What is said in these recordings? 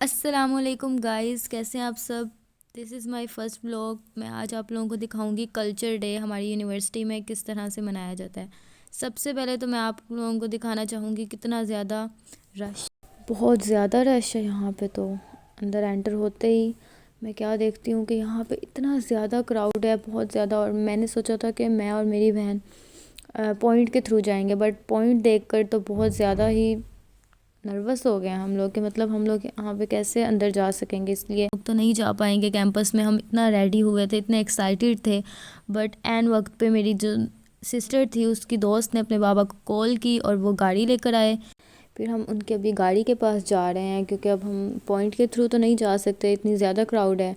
अस्सलामुअलैकुम गाइस, कैसे हैं आप सब। This is my first vlog. मैं आज आप लोगों को दिखाऊंगी कल्चर डे हमारी यूनिवर्सिटी में किस तरह से मनाया जाता है। सबसे पहले तो मैं आप लोगों को दिखाना चाहूँगी कितना ज़्यादा रश, बहुत ज़्यादा रश है यहाँ पे। तो अंदर एंटर होते ही मैं क्या देखती हूँ कि यहाँ पे इतना ज़्यादा क्राउड है, बहुत ज़्यादा। और मैंने सोचा था कि मैं और मेरी बहन पॉइंट के थ्रू जाएंगे, बट पॉइंट देखकर तो बहुत ज़्यादा ही नर्वस हो गए हम लोग कि मतलब हम लोग यहाँ पे कैसे अंदर जा सकेंगे, इसलिए हम तो नहीं जा पाएंगे कैंपस में। हम इतना रेडी हुए थे, इतने एक्साइटेड थे, बट एन वक्त पे मेरी जो सिस्टर थी उसकी दोस्त ने अपने बाबा को कॉल की और वो गाड़ी लेकर आए। फिर हम उनके अभी गाड़ी के पास जा रहे हैं क्योंकि अब हम पॉइंट के थ्रू तो नहीं जा सकते, इतनी ज़्यादा क्राउड है।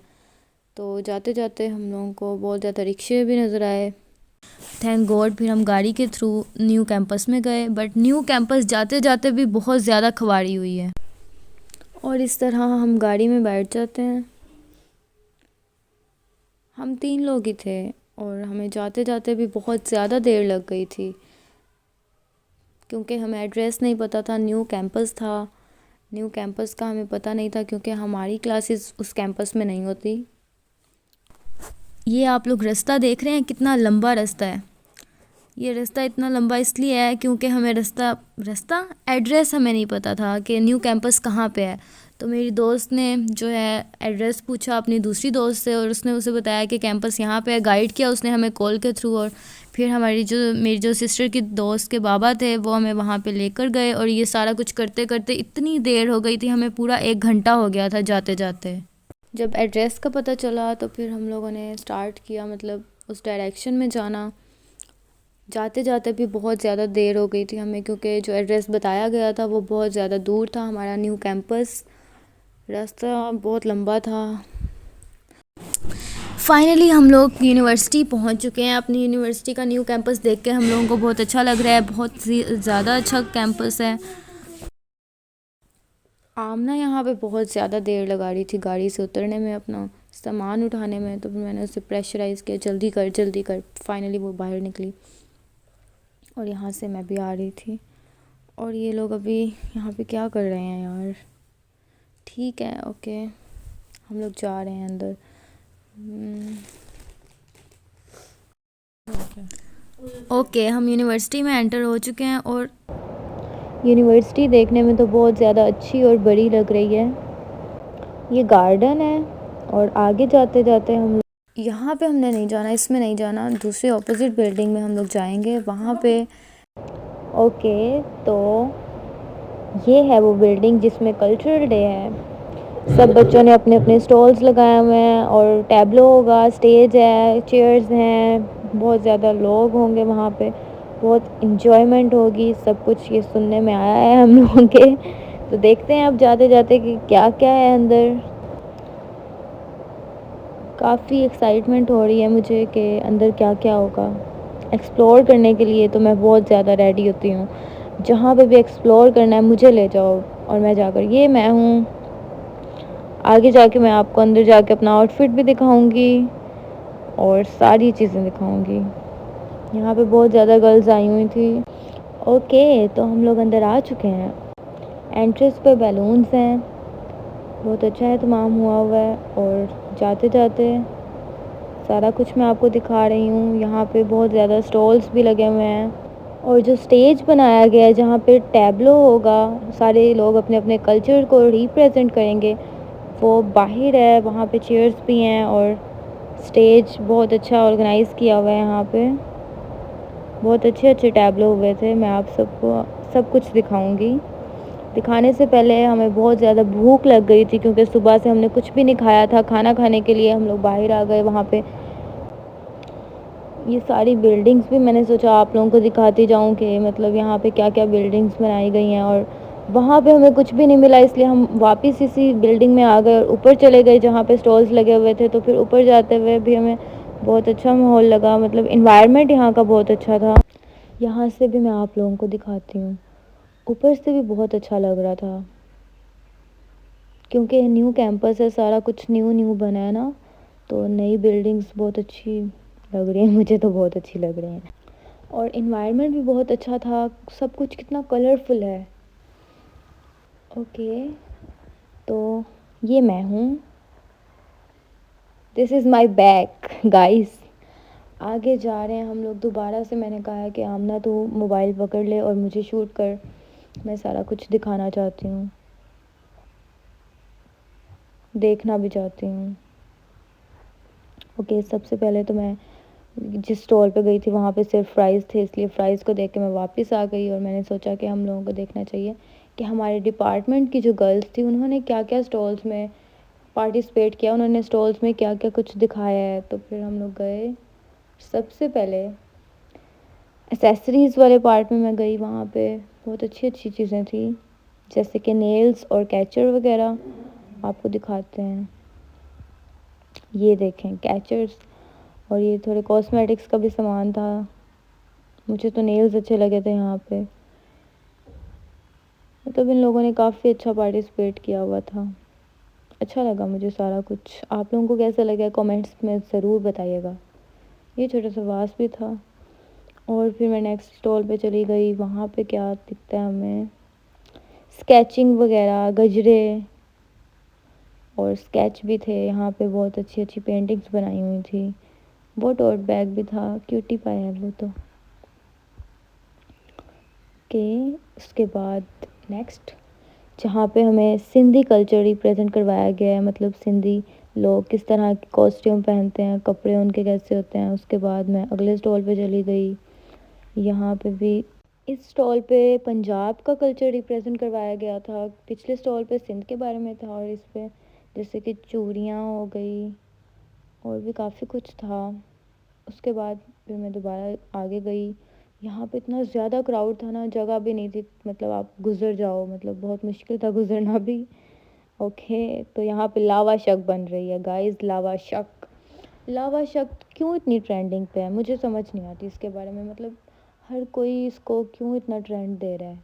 तो जाते जाते हम लोगों को बहुत ज़्यादा रिक्शे भी नज़र आए, थैंक गॉड। फिर हम गाड़ी के थ्रू न्यू कैंपस में गए, बट न्यू कैंपस जाते जाते भी बहुत ज़्यादा खवारी हुई है। और इस तरह हम गाड़ी में बैठ जाते हैं। हम 3 लोग ही थे और हमें जाते जाते भी बहुत ज़्यादा देर लग गई थी क्योंकि हमें एड्रेस नहीं पता था। न्यू कैंपस था, न्यू कैंपस का हमें पता नहीं था क्योंकि हमारी क्लासेस उस कैंपस में नहीं होती। ये आप लोग रास्ता देख रहे हैं, कितना लंबा रास्ता है। ये रास्ता इतना लंबा इसलिए है क्योंकि हमें रास्ता एड्रेस हमें नहीं पता था कि न्यू कैंपस कहाँ पे है। तो मेरी दोस्त ने जो है एड्रेस पूछा अपनी दूसरी दोस्त से और उसने उसे बताया कि कैंपस यहाँ पे है, गाइड किया उसने हमें कॉल के थ्रू। और फिर मेरी जो सिस्टर की दोस्त के बाबा थे वो हमें वहाँ पे लेकर गए और ये सारा कुछ करते करते इतनी देर हो गई थी, हमें पूरा 1 घंटा हो गया था जाते जाते। जब एड्रेस का पता चला तो फिर हम लोगों ने स्टार्ट किया, मतलब उस डायरेक्शन में जाना। जाते जाते भी बहुत ज़्यादा देर हो गई थी हमें क्योंकि जो एड्रेस बताया गया था वो बहुत ज़्यादा दूर था, हमारा न्यू कैंपस। रास्ता बहुत लंबा था। फाइनली हम लोग यूनिवर्सिटी पहुंच चुके हैं। अपनी यूनिवर्सिटी का न्यू कैंपस देख के हम लोगों को बहुत अच्छा लग रहा है, बहुत ज़्यादा अच्छा कैंपस है। आमना यहाँ पे बहुत ज़्यादा देर लगा रही थी गाड़ी से उतरने में, अपना सामान उठाने में। तो फिर मैंने उसे प्रेशराइज़ किया, जल्दी कर जल्दी कर। फाइनली वो बाहर निकली और यहाँ से मैं भी आ रही थी। और ये लोग अभी यहाँ पे क्या कर रहे हैं यार। ठीक है, ओके, हम लोग जा रहे हैं अंदर। ओके, हम यूनिवर्सिटी में एंटर हो चुके हैं और यूनिवर्सिटी देखने में तो बहुत ज़्यादा अच्छी और बड़ी लग रही है। ये गार्डन है और आगे जाते जाते हम यहाँ पे हमने नहीं जाना, इसमें नहीं जाना, दूसरे ऑपोजिट बिल्डिंग में हम लोग जाएंगे वहाँ पे। ओके, तो ये है वो बिल्डिंग जिसमें कल्चरल डे है। सब बच्चों ने अपने अपने स्टॉल्स लगाए हुए हैं और टैबलो होगा, स्टेज है, चेयर्स हैं, बहुत ज़्यादा लोग होंगे वहाँ पे, बहुत इन्जॉयमेंट होगी। सब कुछ ये सुनने में आया है हम लोगों के। तो देखते हैं अब जाते जाते कि क्या क्या है अंदर। काफ़ी एक्साइटमेंट हो रही है मुझे कि अंदर क्या क्या होगा। एक्सप्लोर करने के लिए तो मैं बहुत ज़्यादा रेडी होती हूँ, जहाँ पे भी एक्सप्लोर करना है मुझे ले जाओ और मैं जाकर। ये मैं हूँ, आगे जाके मैं आपको अंदर जाके अपना आउटफिट भी दिखाऊंगी और सारी चीज़ें दिखाऊंगी। यहाँ पे बहुत ज़्यादा गर्ल्स आई हुई थी। ओके, तो हम लोग अंदर आ चुके हैं। एंट्रेंस पे बैलून्स हैं, बहुत अच्छा एहतमाम हुआ हुआ है। और जाते जाते सारा कुछ मैं आपको दिखा रही हूँ। यहाँ पे बहुत ज़्यादा स्टॉल्स भी लगे हुए हैं और जो स्टेज बनाया गया है जहाँ पे टैबलो होगा, सारे लोग अपने अपने कल्चर को रिप्रेजेंट करेंगे, वो बाहर है। वहाँ पे चेयर्स भी हैं और स्टेज बहुत अच्छा ऑर्गेनाइज़ किया हुआ है। यहाँ पे बहुत अच्छे अच्छे टैबलो हुए थे। मैं आप सबको सब कुछ दिखाऊंगी। दिखाने से पहले हमें बहुत ज़्यादा भूख लग गई थी क्योंकि सुबह से हमने कुछ भी नहीं खाया था। खाना खाने के लिए हम लोग बाहर आ गए। वहाँ पे ये सारी बिल्डिंग्स भी मैंने सोचा आप लोगों को दिखाती जाऊँ कि मतलब यहाँ पे क्या क्या बिल्डिंग्स बनाई गई हैं। और वहाँ पे हमें कुछ भी नहीं मिला, इसलिए हम वापस इसी बिल्डिंग में आ गए और ऊपर चले गए जहाँ पे स्टॉल्स लगे हुए थे। तो फिर ऊपर जाते हुए भी हमें बहुत अच्छा माहौल लगा, मतलब इन्वायरमेंट यहाँ का बहुत अच्छा था। यहाँ से भी मैं आप लोगों को दिखाती हूँ, ऊपर से भी बहुत अच्छा लग रहा था क्योंकि न्यू कैंपस है, सारा कुछ न्यू न्यू बना है ना, तो नई बिल्डिंग्स बहुत अच्छी लग रही हैं। मुझे तो बहुत अच्छी लग रही हैं और इन्वायरमेंट भी बहुत अच्छा था। सब कुछ कितना कलरफुल है। ओके, तो ये मैं हूँ, this is my back guys. आगे जा रहे हैं हम लोग दोबारा से। मैंने कहा है कि आमना तू मोबाइल पकड़ ले और मुझे शूट कर, मैं सारा कुछ दिखाना चाहती हूँ, देखना भी चाहती हूँ। ओके, सबसे पहले तो मैं जिस स्टॉल पे गई थी वहाँ पे सिर्फ फ्राइज़ थे, इसलिए फ़्राइज़ को देख के मैं वापस आ गई और मैंने सोचा कि हम लोगों को देखना चाहिए कि हमारे डिपार्टमेंट की जो गर्ल्स थी उन्होंने क्या क्या स्टॉल्स में पार्टिसिपेट किया, उन्होंने स्टॉल्स में क्या क्या कुछ दिखाया है। तो फिर हम लोग गए। सबसे पहले एसेसरीज़ वाले पार्ट में मैं गई, वहाँ पे बहुत अच्छी अच्छी चीज़ें थी, जैसे कि नेल्स और कैचर वगैरह। आपको दिखाते हैं, ये देखें कैचर्स, और ये थोड़े कॉस्मेटिक्स का भी सामान था। मुझे तो नेल्स अच्छे लगे थे यहाँ पे। मतलब इन लोगों ने काफ़ी अच्छा पार्टिसिपेट किया हुआ था। अच्छा लगा मुझे सारा कुछ। आप लोगों को कैसा लगा कमेंट्स में ज़रूर बताइएगा। ये छोटा सा वास भी था। और फिर मैं नेक्स्ट स्टॉल पे चली गई। वहाँ पे क्या दिखता है हमें, स्केचिंग वगैरह, गजरे और स्केच भी थे यहाँ पे। बहुत अच्छी अच्छी पेंटिंग्स बनाई हुई थी। वो टोट बैग भी था, क्यूटी पाया है वो तो। ओके, उसके बाद नेक्स्ट जहाँ पे हमें सिंधी कल्चर रिप्रेजेंट करवाया गया है, मतलब सिंधी लोग किस तरह के कॉस्ट्यूम पहनते हैं, कपड़े उनके कैसे होते हैं। उसके बाद मैं अगले स्टॉल पे चली गई। यहाँ पे भी इस स्टॉल पे पंजाब का कल्चर रिप्रेजेंट करवाया गया था। पिछले स्टॉल पे सिंध के बारे में था, और इस पे जैसे कि चूड़ियाँ हो गई और भी काफ़ी कुछ था। उसके बाद फिर मैं दोबारा आगे गई। यहाँ पे इतना ज़्यादा क्राउड था ना, जगह भी नहीं थी, मतलब आप गुज़र जाओ, मतलब बहुत मुश्किल था गुज़रना भी। ओके, तो यहाँ पे लावा शक बन रही है गाइस, लावा शक। लावा शक क्यों इतनी ट्रेंडिंग पे है, मुझे समझ नहीं आती इसके बारे में। मतलब हर कोई इसको क्यों इतना ट्रेंड दे रहा है।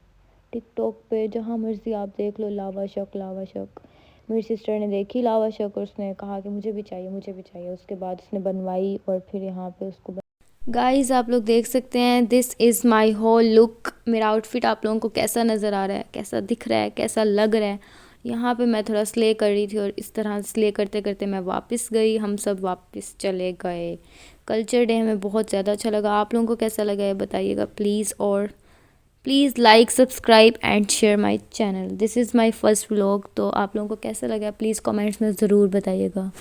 टिकटॉक पे जहाँ मर्जी आप देख लो, लावा शक लावा शक। मेरी सिस्टर ने देखी लावा शक और उसने कहा कि मुझे भी चाहिए, मुझे भी चाहिए। उसके बाद उसने बनवाई और फिर यहाँ पे उसको गाइस आप लोग देख सकते हैं, this is my whole look. मेरा आउटफिट आप लोगों को कैसा नज़र आ रहा है, कैसा दिख रहा है, कैसा लग रहा है। यहाँ पे मैं थोड़ा स्ले कर रही थी और इस तरह स्ले करते करते मैं वापस गई। हम सब वापस चले गए। कल्चर डे हमें बहुत ज़्यादा अच्छा लगा। आप लोगों को कैसा लगा है बताइएगा प्लीज़। और please like, subscribe and share my channel. This is my first vlog. तो आप लोगों को कैसा लगा प्लीज़ कमेंट्स में ज़रूर बताइएगा।